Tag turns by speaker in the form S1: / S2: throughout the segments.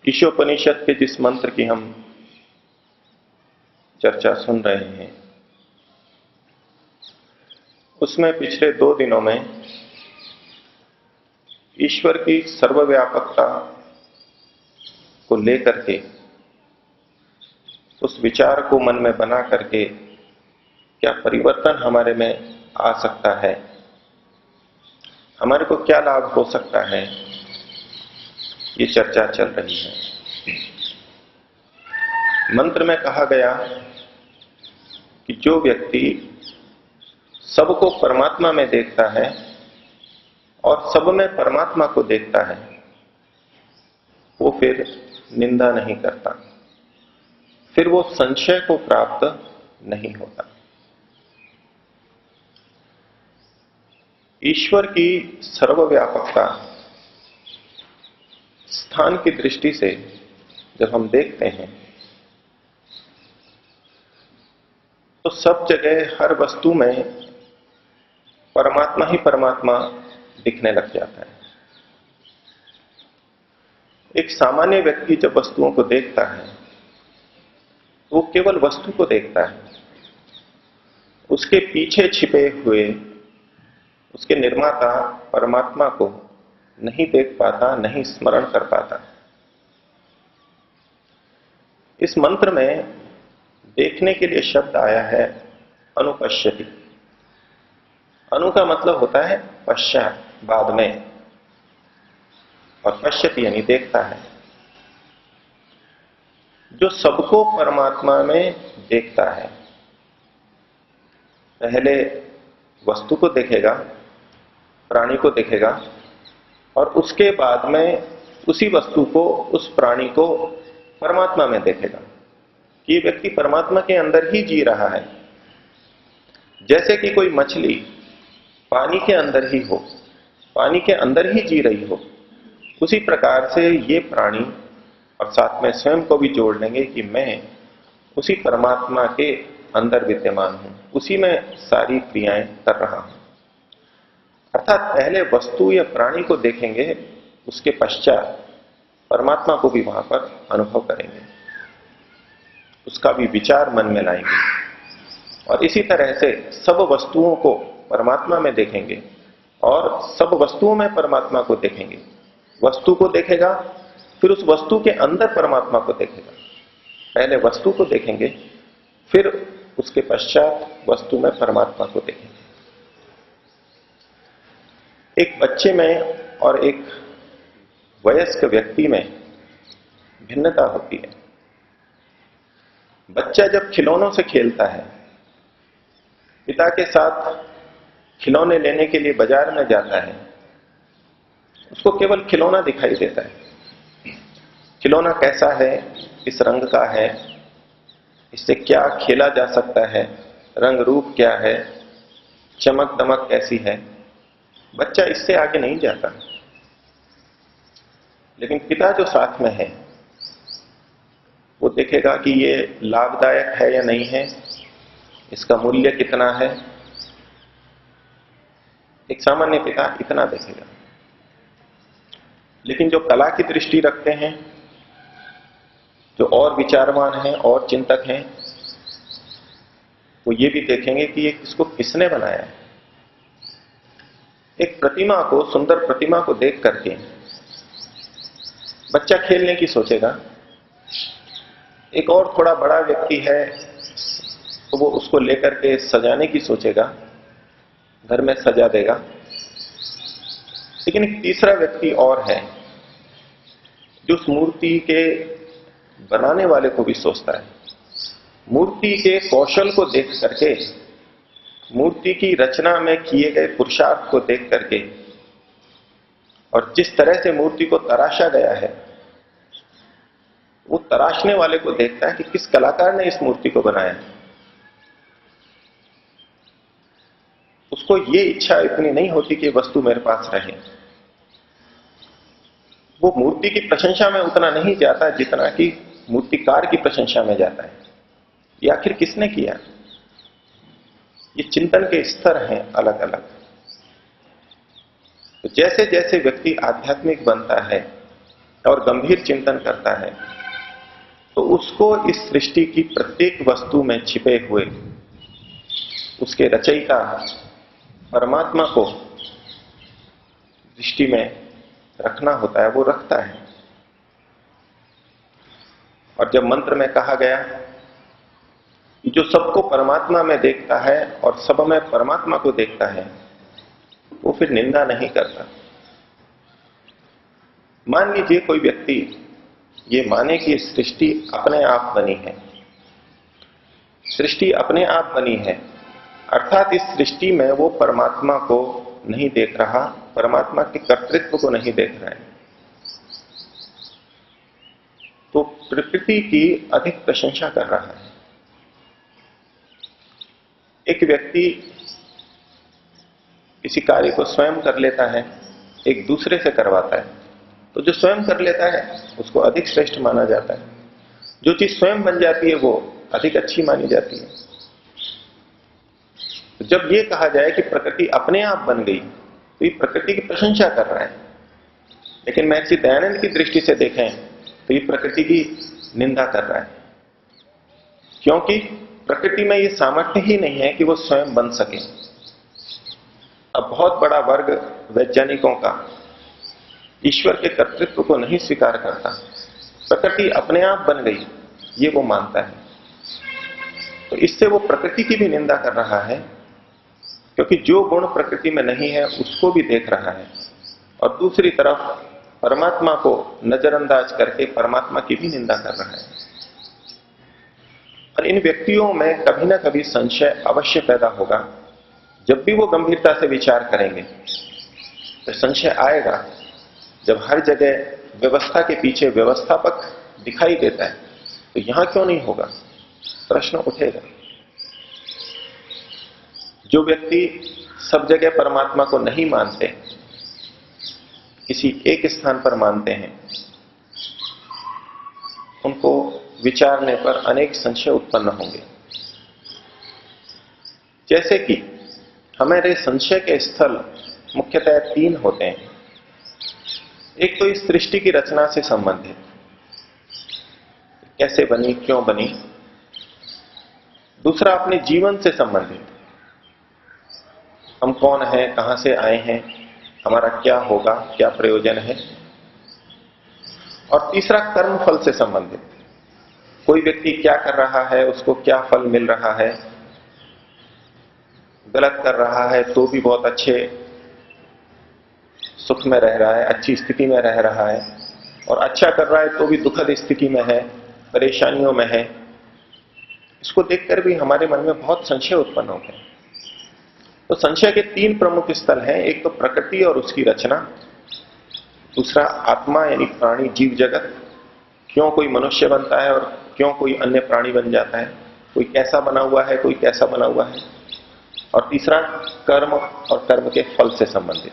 S1: ईशोपनिषद के जिस मंत्र की हम चर्चा सुन रहे हैं, उसमें पिछले 2 दिनों में ईश्वर की सर्वव्यापकता को लेकर के उस विचार को मन में बना करके क्या परिवर्तन हमारे में आ सकता है, हमारे को क्या लाभ हो सकता है, ये चर्चा चल रही है। मंत्र में कहा गया कि जो व्यक्ति सबको परमात्मा में देखता है और सब में परमात्मा को देखता है, वो फिर निंदा नहीं करता, फिर वो संशय को प्राप्त नहीं होता। ईश्वर की सर्वव्यापकता स्थान की दृष्टि से जब हम देखते हैं तो सब जगह हर वस्तु में परमात्मा ही परमात्मा दिखने लग जाता है। एक सामान्य व्यक्ति जब वस्तुओं को देखता है तो वो केवल वस्तु को देखता है, उसके पीछे छिपे हुए उसके निर्माता परमात्मा को नहीं देख पाता, नहीं स्मरण कर पाता। इस मंत्र में देखने के लिए शब्द आया है अनुपश्यति। अनु का मतलब होता है पश्चात, बाद में, और पश्यति यानी देखता है। जो सबको परमात्मा में देखता है, पहले वस्तु को देखेगा, प्राणी को देखेगा, और उसके बाद में उसी वस्तु को, उस प्राणी को परमात्मा में देखेगा कि ये व्यक्ति परमात्मा के अंदर ही जी रहा है। जैसे कि कोई मछली पानी के अंदर ही हो, पानी के अंदर ही जी रही हो, उसी प्रकार से ये प्राणी, और साथ में स्वयं को भी जोड़ लेंगे कि मैं उसी परमात्मा के अंदर विद्यमान हूं, उसी में सारी क्रियाएं कर रहा हूं। अर्थात पहले वस्तु या प्राणी को देखेंगे, उसके पश्चात परमात्मा को भी वहां पर अनुभव करेंगे, उसका भी विचार मन में लाएंगे, और इसी तरह से सब वस्तुओं को परमात्मा में देखेंगे और सब वस्तुओं में परमात्मा को देखेंगे। वस्तु को देखेगा, फिर उस वस्तु के अंदर परमात्मा को देखेगा। पहले वस्तु को देखेंगे, फिर उसके पश्चात वस्तु में परमात्मा को देखेंगे। एक बच्चे में और एक वयस्क व्यक्ति में भिन्नता होती है। बच्चा जब खिलौनों से खेलता है, पिता के साथ खिलौने लेने के लिए बाजार में जाता है, उसको केवल खिलौना दिखाई देता है। खिलौना कैसा है, किस रंग का है, इससे क्या खेला जा सकता है, रंग रूप क्या है, चमक दमक कैसी है, बच्चा इससे आगे नहीं जाता। लेकिन पिता जो साथ में है वो देखेगा कि ये लाभदायक है या नहीं है, इसका मूल्य कितना है। एक सामान्य पिता इतना देखेगा। लेकिन जो कला की दृष्टि रखते हैं, जो और विचारवान हैं और चिंतक हैं, वो ये भी देखेंगे कि ये इसको किसने बनाया है। एक प्रतिमा को, सुंदर प्रतिमा को देख करके बच्चा खेलने की सोचेगा। एक और थोड़ा बड़ा व्यक्ति है तो वो उसको लेकर के सजाने की सोचेगा, घर में सजा देगा। लेकिन एक तीसरा व्यक्ति और है जो उस मूर्ति के बनाने वाले को भी सोचता है। मूर्ति के कौशल को देख करके, मूर्ति की रचना में किए गए पुरुषार्थ को देख करके, और जिस तरह से मूर्ति को तराशा गया है, वो तराशने वाले को देखता है कि किस कलाकार ने इस मूर्ति को बनाया है। उसको ये इच्छा इतनी नहीं होती कि वस्तु मेरे पास रहे। वो मूर्ति की प्रशंसा में उतना नहीं जाता जितना कि मूर्तिकार की प्रशंसा में जाता है। ये आखिर किसने किया? ये चिंतन के स्तर हैं अलग अलग। तो जैसे जैसे व्यक्ति आध्यात्मिक बनता है और गंभीर चिंतन करता है, तो उसको इस सृष्टि की प्रत्येक वस्तु में छिपे हुए उसके रचयिता परमात्मा को दृष्टि में रखना होता है, वो रखता है। और जब मंत्र में कहा गया कि जो सबको परमात्मा में देखता है और सब में परमात्मा को देखता है, वो फिर निंदा नहीं करता। मान लीजिए कोई व्यक्ति ये माने कि सृष्टि अपने आप बनी है, सृष्टि अपने आप बनी है, अर्थात इस सृष्टि में वो परमात्मा को नहीं देख रहा, परमात्मा के कर्तृत्व को नहीं देख रहा है, तो प्रकृति की अधिक प्रशंसा कर रहा है। एक व्यक्ति किसी कार्य को स्वयं कर लेता है, एक दूसरे से करवाता है, तो जो स्वयं कर लेता है उसको अधिक श्रेष्ठ माना जाता है। जो चीज स्वयं बन जाती है वो अधिक अच्छी मानी जाती है। तो जब ये कहा जाए कि प्रकृति अपने आप बन गई, तो ये प्रकृति की प्रशंसा कर रहा है। लेकिन महर्षि दयानंद की दृष्टि से देखें तो ये प्रकृति की निंदा कर रहा है, क्योंकि प्रकृति में ये सामर्थ्य ही नहीं है कि वो स्वयं बन सके। अब बहुत बड़ा वर्ग वैज्ञानिकों का ईश्वर के कर्तृत्व को नहीं स्वीकार करता, प्रकृति अपने आप बन गई ये वो मानता है। तो इससे वो प्रकृति की भी निंदा कर रहा है, क्योंकि जो गुण प्रकृति में नहीं है उसको भी देख रहा है, और दूसरी तरफ परमात्मा को नजरअंदाज करके परमात्मा की भी निंदा कर रहा है। और इन व्यक्तियों में कभी ना कभी संशय अवश्य पैदा होगा। जब भी वो गंभीरता से विचार करेंगे तो संशय आएगा। जब हर जगह व्यवस्था के पीछे व्यवस्थापक दिखाई देता है तो यहां क्यों नहीं होगा, प्रश्न उठेगा। जो व्यक्ति सब जगह परमात्मा को नहीं मानते, किसी एक स्थान पर मानते हैं, उनको विचारने पर अनेक संशय उत्पन्न होंगे। जैसे कि हमारे संशय के स्थल मुख्यतः 3 होते हैं। एक तो इस सृष्टि की रचना से संबंधित, कैसे बनी, क्यों बनी। दूसरा अपने जीवन से संबंधित, हम कौन हैं, कहां से आए हैं, हमारा क्या होगा, क्या प्रयोजन है। और तीसरा कर्म फल से संबंधित, कोई व्यक्ति क्या कर रहा है, उसको क्या फल मिल रहा है। गलत कर रहा है तो भी बहुत अच्छे सुख में रह रहा है, अच्छी स्थिति में रह रहा है, और अच्छा कर रहा है तो भी दुखद स्थिति में है, परेशानियों में है। इसको देखकर भी हमारे मन में बहुत संशय उत्पन्न होते हैं। तो संशय के 3 प्रमुख स्थल हैं। एक तो प्रकृति और उसकी रचना, दूसरा आत्मा यानी प्राणी जीव जगत, क्यों कोई मनुष्य बनता है और क्यों कोई अन्य प्राणी बन जाता है, कोई कैसा बना हुआ है, कोई कैसा बना हुआ है। और तीसरा कर्म और कर्म के फल से संबंधित।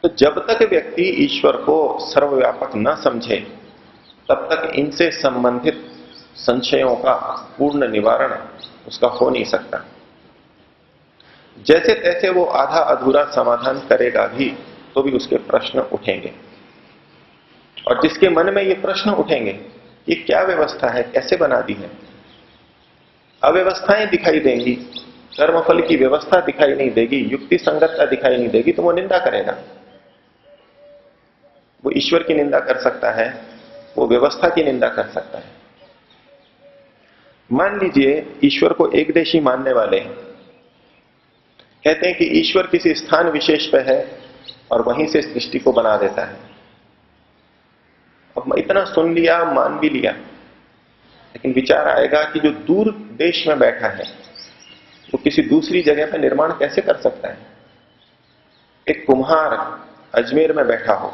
S1: तो जब तक व्यक्ति ईश्वर को सर्वव्यापक न समझे, तब तक इनसे संबंधित संशयों का पूर्ण निवारण उसका हो नहीं सकता। जैसे तैसे वो आधा अधूरा समाधान करेगा भी तो भी उसके प्रश्न उठेंगे। और जिसके मन में ये प्रश्न उठेंगे, ये क्या व्यवस्था है, कैसे बना दी है, अव्यवस्थाएं दिखाई देंगी, कर्मफल की व्यवस्था दिखाई नहीं देगी, युक्ति संगतता दिखाई नहीं देगी, तो वो निंदा करेगा। वो ईश्वर की निंदा कर सकता है, वो व्यवस्था की निंदा कर सकता है। मान लीजिए ईश्वर को एकदेशी मानने वाले कहते हैं कि ईश्वर किसी स्थान विशेष पे है और वहीं से सृष्टि को बना देता है। अब इतना सुन लिया, मान भी लिया, लेकिन विचार आएगा कि जो दूर देश में बैठा है वो किसी दूसरी जगह पर निर्माण कैसे कर सकता है। एक कुम्हार अजमेर में बैठा हो,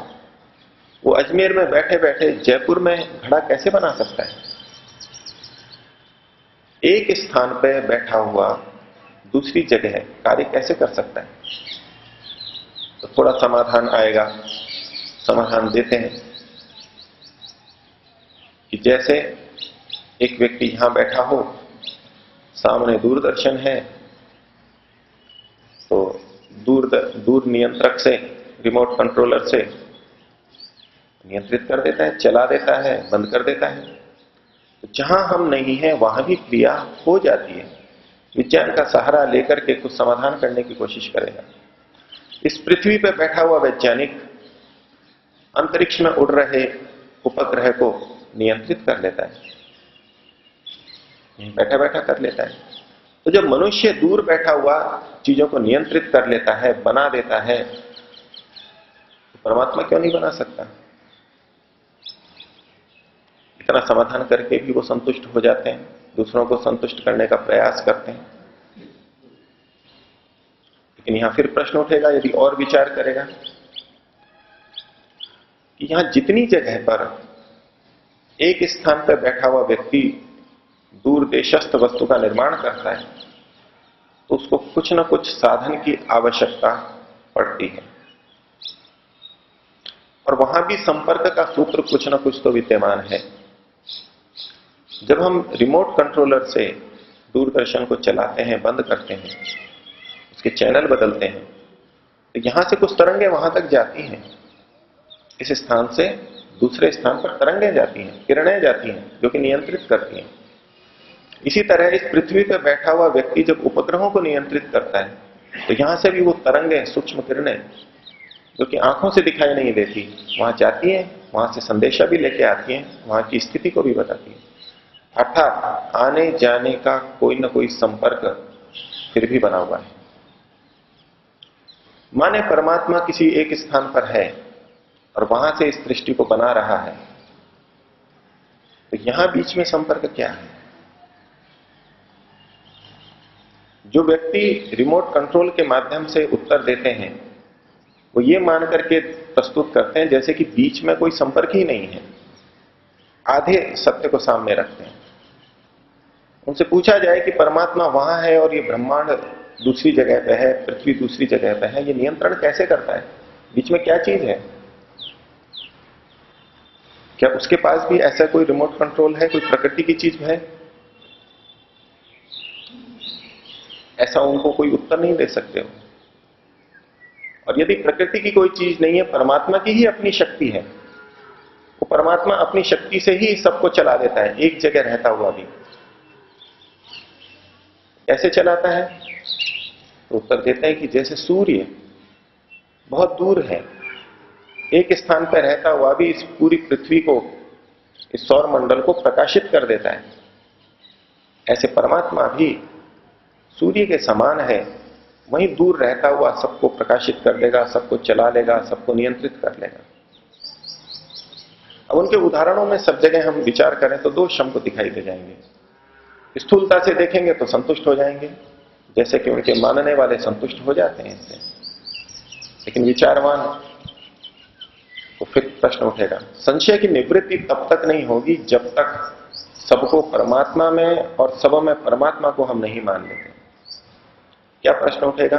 S1: वो अजमेर में बैठे बैठे जयपुर में घड़ा कैसे बना सकता है। एक स्थान पर बैठा हुआ दूसरी जगह कार्य कैसे कर सकता है। तो थोड़ा समाधान आएगा। समाधान देते हैं कि जैसे एक व्यक्ति यहां बैठा हो, सामने दूरदर्शन है, तो दूर दूर नियंत्रक से, रिमोट कंट्रोलर से नियंत्रित कर देता है, चला देता है, बंद कर देता है। तो जहां हम नहीं है वहां भी क्रिया हो जाती है। विज्ञान का सहारा लेकर के कुछ समाधान करने की कोशिश करेगा। इस पृथ्वी पर बैठा हुआ वैज्ञानिक अंतरिक्ष में उड़ रहे उपग्रह को नियंत्रित कर लेता है, बैठा बैठा कर लेता है। तो जब मनुष्य दूर बैठा हुआ चीजों को नियंत्रित कर लेता है, बना देता है, तो परमात्मा क्यों नहीं बना सकता? इतना समाधान करके भी वो संतुष्ट हो जाते हैं, दूसरों को संतुष्ट करने का प्रयास करते हैं। लेकिन यहां फिर प्रश्न उठेगा, यदि और विचार करेगा कि यहां जितनी जगह पर एक स्थान पर बैठा हुआ व्यक्ति दूर देशस्थ वस्तु का निर्माण करता है, तो उसको कुछ न कुछ साधन की आवश्यकता पड़ती है, और वहां भी संपर्क का सूत्र कुछ न कुछ तो विद्यमान है। जब हम रिमोट कंट्रोलर से दूरदर्शन को चलाते हैं, बंद करते हैं, उसके चैनल बदलते हैं, तो यहां से कुछ तरंगें वहां तक जाती हैं, इस स्थान से दूसरे स्थान पर तरंगें जाती हैं, किरणें जाती हैं, जो कि नियंत्रित करती हैं। इसी तरह इस पृथ्वी पर बैठा हुआ व्यक्ति जब उपग्रहों को नियंत्रित करता है, तो यहां से भी वो तरंगें, सूक्ष्म किरणें, जो कि आंखों से दिखाई नहीं देती, वहां जाती हैं, वहां से संदेशा भी लेके आती हैं, वहां की स्थिति को भी बताती है। अर्थात आने जाने का कोई ना कोई संपर्क फिर भी बना हुआ है। माने परमात्मा किसी एक स्थान पर है और वहां से इस सृष्टि को बना रहा है, तो यहां बीच में संपर्क क्या है? जो व्यक्ति रिमोट कंट्रोल के माध्यम से उत्तर देते हैं, वो ये मान करके प्रस्तुत करते हैं जैसे कि बीच में कोई संपर्क ही नहीं है, आधे सत्य को सामने रखते हैं। उनसे पूछा जाए कि परमात्मा वहां है और ये ब्रह्मांड दूसरी जगह पे है, पृथ्वी दूसरी जगह पे है, ये नियंत्रण कैसे करता है? बीच में क्या चीज है? क्या उसके पास भी ऐसा कोई रिमोट कंट्रोल है, कोई प्रकृति की चीज है? ऐसा उनको कोई उत्तर नहीं दे सकते हो। और यदि प्रकृति की कोई चीज नहीं है, परमात्मा की ही अपनी शक्ति है, वो परमात्मा अपनी शक्ति से ही सबको चला देता है, एक जगह रहता हुआ भी। कैसे चलाता है? तो उत्तर देते हैं कि जैसे सूर्य बहुत दूर है, एक स्थान पर रहता हुआ भी इस पूरी पृथ्वी को, इस सौर मंडल को प्रकाशित कर देता है, ऐसे परमात्मा भी सूर्य के समान है, वहीं दूर रहता हुआ सबको प्रकाशित कर देगा, सबको चला लेगा, सबको नियंत्रित कर लेगा। अब उनके उदाहरणों में सब जगह हम विचार करें तो दोष हमको दिखाई दे जाएंगे। स्थूलता से देखेंगे तो संतुष्ट हो जाएंगे, जैसे कि उनके मानने वाले संतुष्ट हो जाते हैं इससे। लेकिन विचारवान को फिर प्रश्न उठेगा, संशय की निवृत्ति तब तक नहीं होगी जब तक सबको परमात्मा में और सब में परमात्मा को हम नहीं मान लेते। क्या प्रश्न उठेगा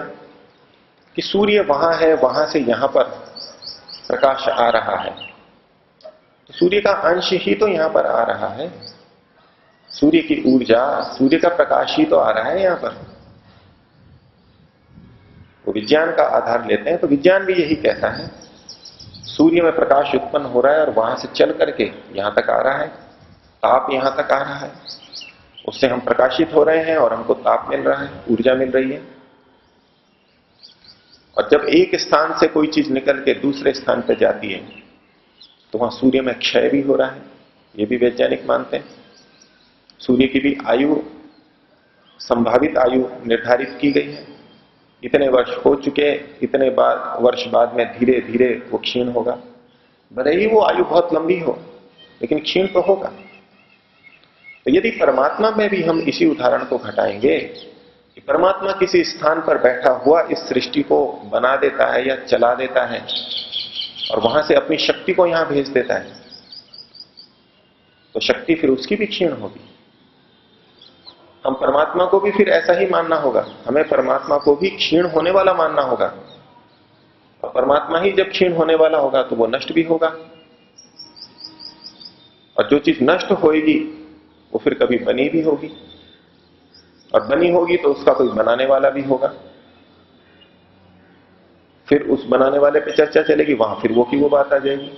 S1: कि सूर्य वहां है, वहां से यहां पर प्रकाश आ रहा है, तो सूर्य का अंश ही तो यहां पर आ रहा है, सूर्य की ऊर्जा, सूर्य का प्रकाश ही तो आ रहा है यहां पर। वो विज्ञान का आधार लेते हैं तो विज्ञान भी यही कहता है, सूर्य में प्रकाश उत्पन्न हो रहा है और वहां से चल करके यहां तक आ रहा है, ताप यहां तक आ रहा है, उससे हम प्रकाशित हो रहे हैं और हमको ताप मिल रहा है, ऊर्जा मिल रही है। और जब एक स्थान से कोई चीज निकल के दूसरे स्थान पर जाती है तो वहां सूर्य में क्षय भी हो रहा है, ये भी वैज्ञानिक मानते हैं। सूर्य की भी आयु, संभावित आयु निर्धारित की गई है, इतने वर्ष हो चुके, इतने वर्ष बाद में धीरे धीरे वो क्षीण होगा। भले ही वो आयु बहुत लंबी हो, लेकिन क्षीण तो होगा। तो यदि परमात्मा में भी हम इसी उदाहरण को घटाएंगे कि परमात्मा किसी स्थान पर बैठा हुआ इस सृष्टि को बना देता है या चला देता है और वहां से अपनी शक्ति को यहां भेज देता है, तो शक्ति फिर उसकी भी क्षीण होगी। हम परमात्मा को भी फिर ऐसा ही मानना होगा, हमें परमात्मा को भी क्षीण होने वाला मानना होगा। और परमात्मा ही जब क्षीण होने वाला होगा तो वो नष्ट भी होगा, और जो चीज नष्ट होएगी वो फिर कभी बनी भी होगी, और बनी होगी तो उसका कोई बनाने वाला भी होगा। फिर उस बनाने वाले पे चर्चा चलेगी, वहां फिर वो की वो बात आ जाएगी।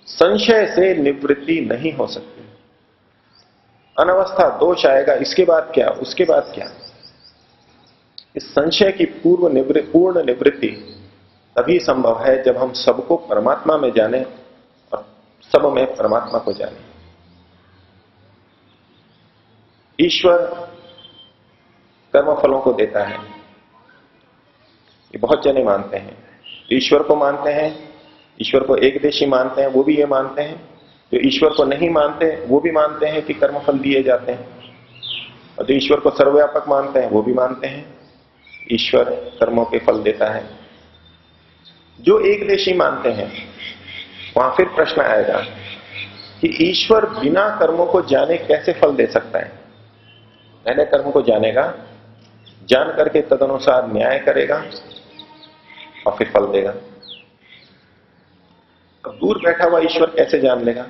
S1: संशय से निवृत्ति नहीं हो सकती। अनवस्था दोष आएगा, इसके बाद क्या, उसके बाद क्या। इस संशय की पूर्ण निवृत्ति तभी संभव है जब हम सबको परमात्मा में जाने और सब में परमात्मा को जाने। ईश्वर कर्मफलों को देता है, ये बहुत जने मानते हैं। ईश्वर को मानते हैं, ईश्वर को एकदेशी मानते हैं, वो भी ये मानते हैं। जो ईश्वर को नहीं मानते वो भी मानते हैं कि कर्मफल दिए जाते हैं, और जो ईश्वर को सर्वव्यापक मानते हैं वो भी मानते हैं ईश्वर कर्मों के फल देता है। जो एकदेशी मानते हैं वहां फिर प्रश्न आएगा कि ईश्वर बिना कर्मों को जाने कैसे फल दे सकता है। पहले कर्म को जानेगा, जान करके तदनुसार न्याय करेगा और फिर फल देगा। अब दूर बैठा हुआ ईश्वर कैसे जान लेगा?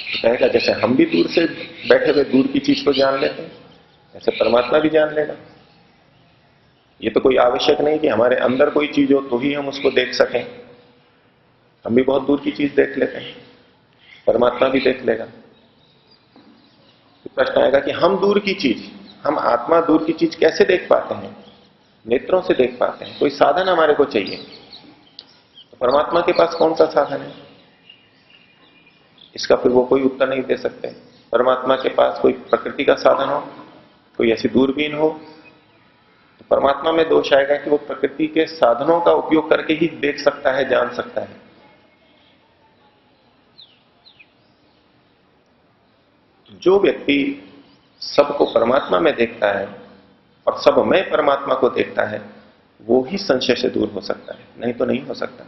S1: तो कहेगा जैसे हम भी दूर से बैठे हुए दूर की चीज को जान लेते हैं, ऐसे परमात्मा भी जान लेगा। ये तो कोई आवश्यक नहीं कि हमारे अंदर कोई चीज हो तो ही हम उसको देख सकें। हम भी बहुत दूर की चीज देख लेते हैं, परमात्मा भी देख लेगा। तो प्रश्न आएगा कि हम दूर की चीज, हम आत्मा दूर की चीज कैसे देख पाते हैं? नेत्रों से देख पाते हैं, कोई साधन हमारे को चाहिए। तो परमात्मा के पास कौन सा साधन है? इसका फिर वो कोई उत्तर नहीं दे सकते। परमात्मा के पास कोई प्रकृति का साधन हो, कोई ऐसी दूरबीन हो, तो परमात्मा में दोष आएगा कि वो प्रकृति के साधनों का उपयोग करके ही देख सकता है, जान सकता है। जो व्यक्ति सबको परमात्मा में देखता है और सब में परमात्मा को देखता है, वो ही संशय से दूर हो सकता है, नहीं तो नहीं हो सकता।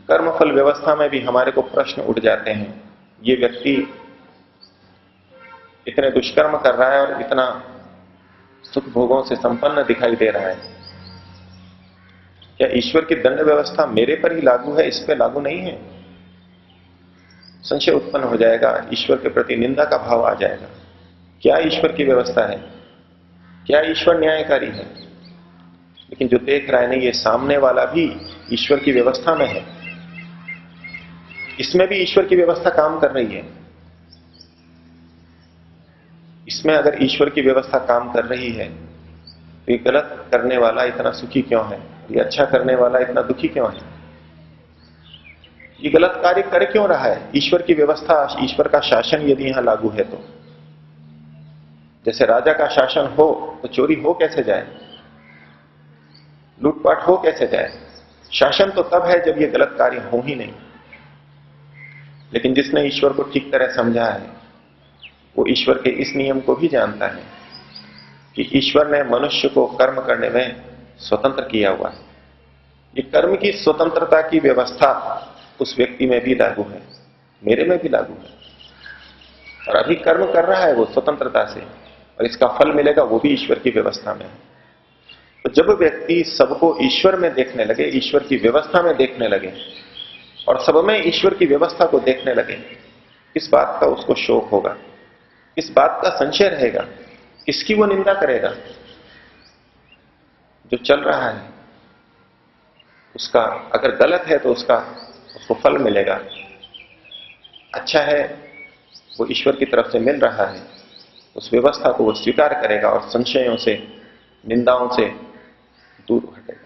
S1: कर्मफल व्यवस्था में भी हमारे को प्रश्न उठ जाते हैं। ये व्यक्ति इतने दुष्कर्म कर रहा है और इतना सुख भोगों से संपन्न दिखाई दे रहा है, क्या ईश्वर की दंड व्यवस्था मेरे पर ही लागू है, इस पे लागू नहीं है? संशय उत्पन्न हो जाएगा, ईश्वर के प्रति निंदा का भाव आ जाएगा। क्या ईश्वर की व्यवस्था है? क्या ईश्वर न्यायकारी है? लेकिन जो देख रहा है नहीं, ये सामने वाला भी ईश्वर की व्यवस्था में है, इसमें भी ईश्वर की व्यवस्था काम कर रही है। इसमें अगर ईश्वर की व्यवस्था काम कर रही है तो ये गलत करने वाला इतना सुखी क्यों है, ये अच्छा करने वाला इतना दुखी क्यों है? ये गलत कार्य कर क्यों रहा है? ईश्वर की व्यवस्था, ईश्वर का शासन यदि यहां लागू है तो, जैसे राजा का शासन हो तो चोरी हो कैसे जाए, लूटपाट हो कैसे जाए? शासन तो तब है जब ये गलत कार्य हो ही नहीं। लेकिन जिसने ईश्वर को ठीक तरह समझा है, वो ईश्वर के इस नियम को भी जानता है कि ईश्वर ने मनुष्य को कर्म करने में स्वतंत्र किया हुआ है। ये कर्म की स्वतंत्रता की व्यवस्था उस व्यक्ति में भी लागू है, मेरे में भी लागू है, और अभी कर्म कर रहा है वो स्वतंत्रता से, और इसका फल मिलेगा वो भी ईश्वर की व्यवस्था में है। तो जब व्यक्ति सबको ईश्वर में देखने लगे, ईश्वर की व्यवस्था में देखने लगे, और सब में ईश्वर की व्यवस्था को देखने लगे, इस बात का उसको शोक होगा, इस बात का संशय रहेगा, किसकी वो निंदा करेगा? जो चल रहा है उसका अगर गलत है तो उसको फल मिलेगा, अच्छा है वो ईश्वर की तरफ से मिल रहा है, उस व्यवस्था को वो स्वीकार करेगा और संशयों से, निंदाओं से दूर हटेगा।